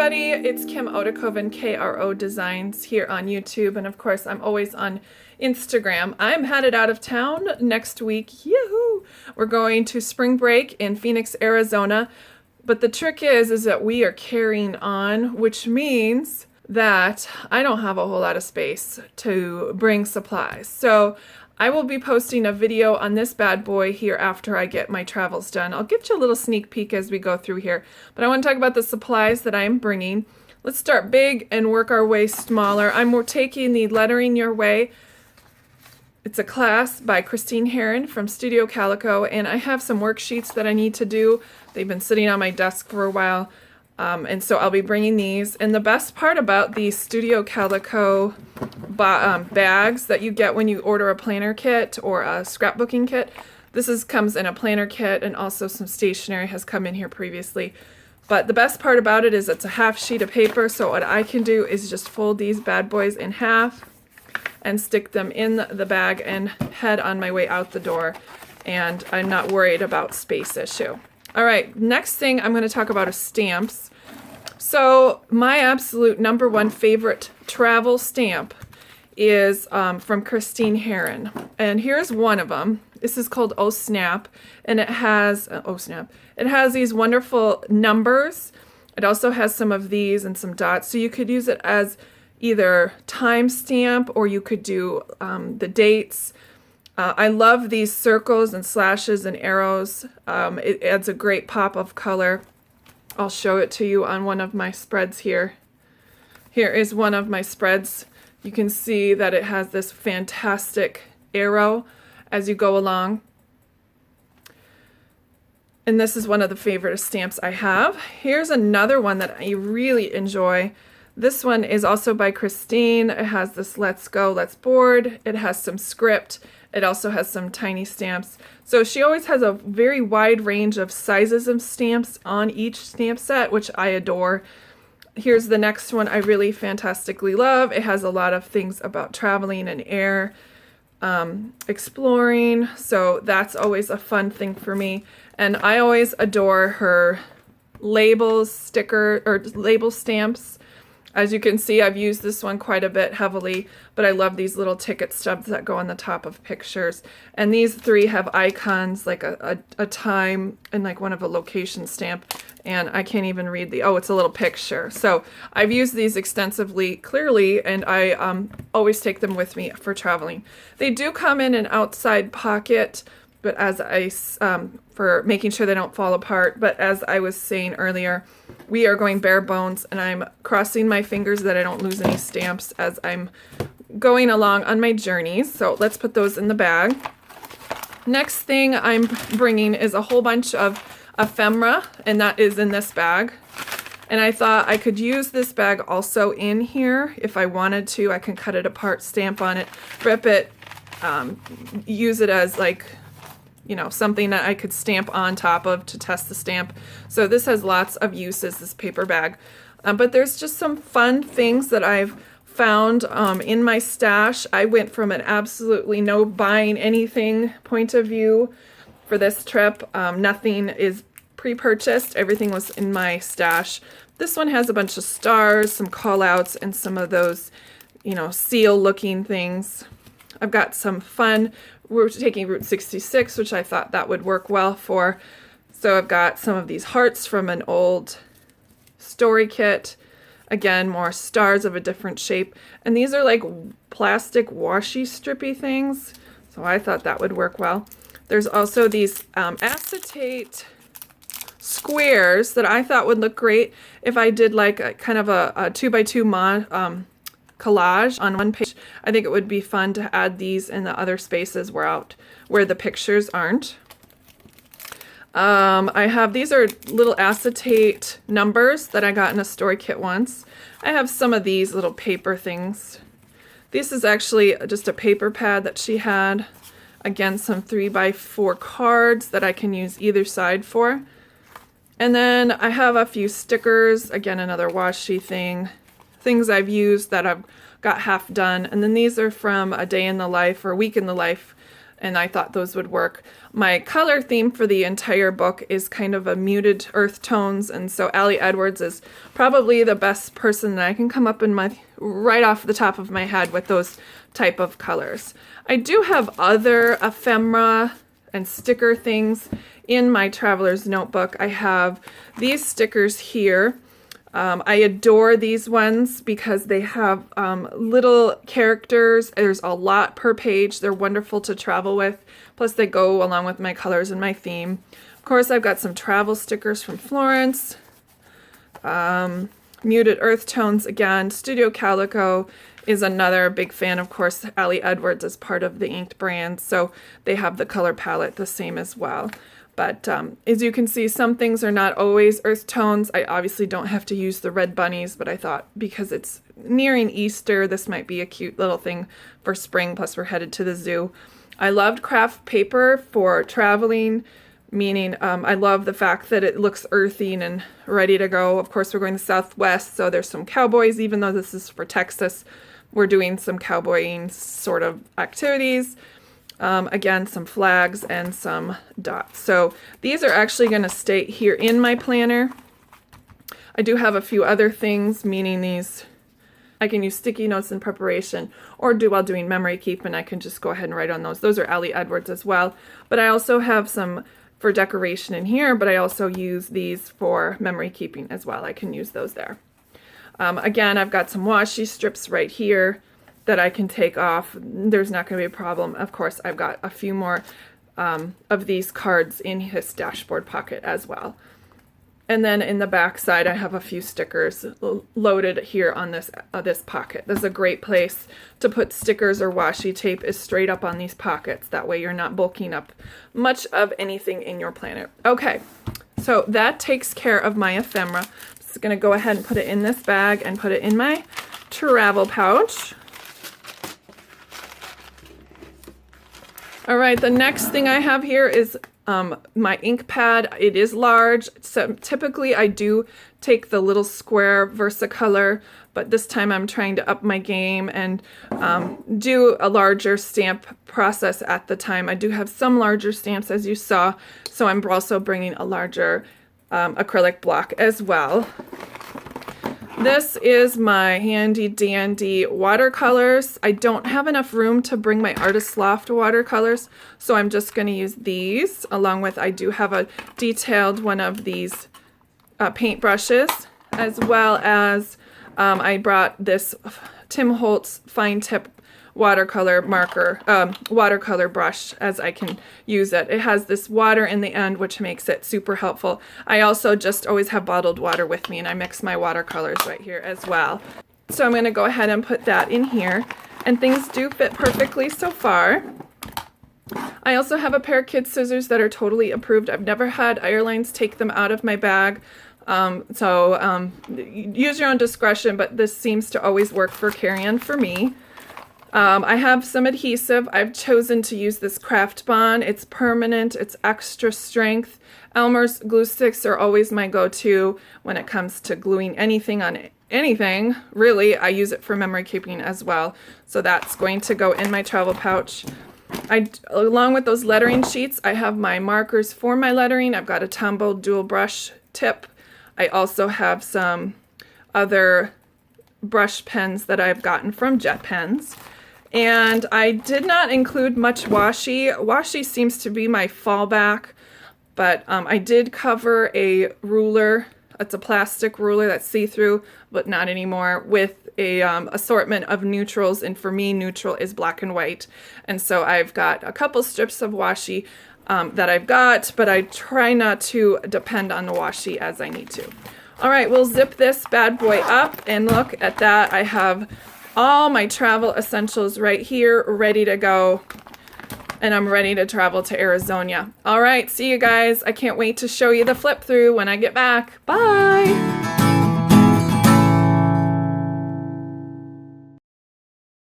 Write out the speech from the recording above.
everybody, it's Kim Odekoven, KRO Designs here on YouTube, and of course I'm always on Instagram. I'm headed out of town next week. Yahoo! We're going to spring break in Phoenix, Arizona, but the trick is that we are carrying on, which means that I don't have a whole lot of space to bring supplies. So I will be posting a video on this bad boy here after I get my travels done. I'll give you a little sneak peek as we go through here. But I want to talk about the supplies that I'm bringing. Let's start big and work our way smaller. I'm taking the Lettering Your Way. It's a class by Christine Herron from Studio Calico, and I have some worksheets that I need to do. They've been sitting on my desk for a while, and so I'll be bringing these. And the best part about these Studio Calico bags that you get when you order a planner kit or a scrapbooking kit, comes in a planner kit, and also some stationery has come in here previously. But the best part about it is it's a half sheet of paper, so what I can do is just fold these bad boys in half and stick them in the bag and head on my way out the door, and I'm not worried about space issue. All right, next thing I'm going to talk about is stamps. So my absolute number one favorite travel stamp is from Christine Herron, and here's one of them. This is called Oh Snap, and it has It has these wonderful numbers. It also has some of these and some dots, so you could use it as either time stamp or you could do the dates. I love these circles and slashes and arrows. It adds a great pop of color. I'll show it to you on one of my spreads here. Here is one of my spreads. You can see that it has this fantastic arrow as you go along. And this is one of the favorite stamps I have. Here's another one that I really enjoy. This one is also by Christine. It has this Let's Go, Let's Board. It has some script. It also has some tiny stamps. So she always has a very wide range of sizes of stamps on each stamp set, which I adore. Here's the next one I really fantastically love. It has a lot of things about traveling and air, exploring. So that's always a fun thing for me. And I always adore her label stamps. As you can see, I've used this one quite a bit heavily, but I love these little ticket stubs that go on the top of pictures. And these three have icons, like a time and like one of a location stamp. And I can't even read it's a little picture. So I've used these extensively, clearly, and I always take them with me for traveling. They do come in an outside pocket, but for making sure they don't fall apart. But as I was saying earlier, we are going bare bones, and I'm crossing my fingers that I don't lose any stamps as I'm going along on my journeys. So let's put those in the bag. Next thing I'm bringing is a whole bunch of ephemera, and that is in this bag. And I thought I could use this bag also in here if I wanted to. I can cut it apart, stamp on it, rip it, use it as something that I could stamp on top of to test the stamp. So this has lots of uses, this paper bag. But there's just some fun things that I've found in my stash. I went from an absolutely no buying anything point of view for this trip. Nothing is pre-purchased. Everything was in my stash. This one has a bunch of stars, some call-outs, and some of those, seal-looking things. I've got some fun. We're taking Route 66, which I thought that would work well for. So I've got some of these hearts from an old story kit. Again, more stars of a different shape. And these are like plastic washi strippy things. So I thought that would work well. There's also these acetate squares that I thought would look great if I did like a kind of a 2x2 collage on one page. I think it would be fun to add these in the other spaces where the pictures aren't. These are little acetate numbers that I got in a story kit once. I have some of these little paper things. This is actually just a paper pad that she had. Again, some 3x4 cards that I can use either side for. And then I have a few stickers. Again, another washi thing. Things I've used that I've got half done. And then these are from a day in the life or week in the life and I thought those would work. My color theme for the entire book is kind of a muted earth tones, and so Allie Edwards is probably the best person that I can come up in my right off the top of my head with those type of colors. I do have other ephemera and sticker things in my traveler's notebook. I have these stickers here. I adore these ones because they have little characters. There's a lot per page. They're wonderful to travel with. Plus they go along with my colors and my theme. Of course, I've got some travel stickers from Florence. Muted earth tones again. Studio Calico is another big fan. Of course, Allie Edwards is part of the inked brand, so they have the color palette the same as well. But as you can see, some things are not always earth tones. I obviously don't have to use the red bunnies, but I thought because it's nearing Easter, this might be a cute little thing for spring, plus we're headed to the zoo. I loved craft paper for traveling, meaning I love the fact that it looks earthy and ready to go. Of course, we're going to the Southwest, so there's some cowboys, even though this is for Texas. We're doing some cowboying sort of activities. Again, some flags and some dots. So these are actually going to stay here in my planner. I do have a few other things, meaning these I can use sticky notes in preparation or do while doing memory keep, and I can just go ahead and write on those. Those are Allie Edwards as well. But I also have some for decoration in here, but I also use these for memory keeping as well. I can use those there. Again, I've got some washi strips right here that I can take off. There's not going to be a problem. Of course, I've got a few more of these cards in his dashboard pocket as well. And then in the back side, I have a few stickers loaded here on this pocket. This is a great place to put stickers or washi tape is straight up on these pockets. That way you're not bulking up much of anything in your planner. Okay, so that takes care of my ephemera. I'm just going to go ahead and put it in this bag and put it in my travel pouch. All right, the next thing I have here is my ink pad. It is large, so typically I do take the little square Versacolor, but this time I'm trying to up my game and do a larger stamp process at the time. I do have some larger stamps, as you saw, so I'm also bringing a larger acrylic block as well. This is my handy dandy watercolors. I don't have enough room to bring my Artist Loft watercolors, so I'm just going to use these, along with I do have a detailed one of these paint brushes, as well as I brought this Tim Holtz fine tip watercolor marker, watercolor brush, as I can use it. It has this water in the end, which makes it super helpful. I also just always have bottled water with me, and I mix my watercolors right here as well. So I'm going to go ahead and put that in here, and things do fit perfectly so far. I also have a pair of kid scissors that are totally approved. I've never had airlines take them out of my bag. Use your own discretion, but this seems to always work for carry-on for me. I have some adhesive. I've chosen to use this Craft Bond. It's permanent. It's extra strength. Elmer's glue sticks are always my go-to when it comes to gluing anything on anything. Really, I use it for memory keeping as well. So that's going to go in my travel pouch. Along with those lettering sheets, I have my markers for my lettering. I've got a Tombow dual brush tip. I also have some other brush pens that I've gotten from Jet Pens. And I did not include much washi. Washi seems to be my fallback, but I did cover a ruler. It's a plastic ruler that's see-through, but not anymore, with a assortment of neutrals, and for me, neutral is black and white. And so I've got a couple strips of washi that I've got, but I try not to depend on the washi as I need to. All right, we'll zip this bad boy up, and look at that. I have all my travel essentials right here, ready to go, and I'm ready to travel to Arizona. All right, see you guys. I can't wait to show you the flip through when I get back. Bye.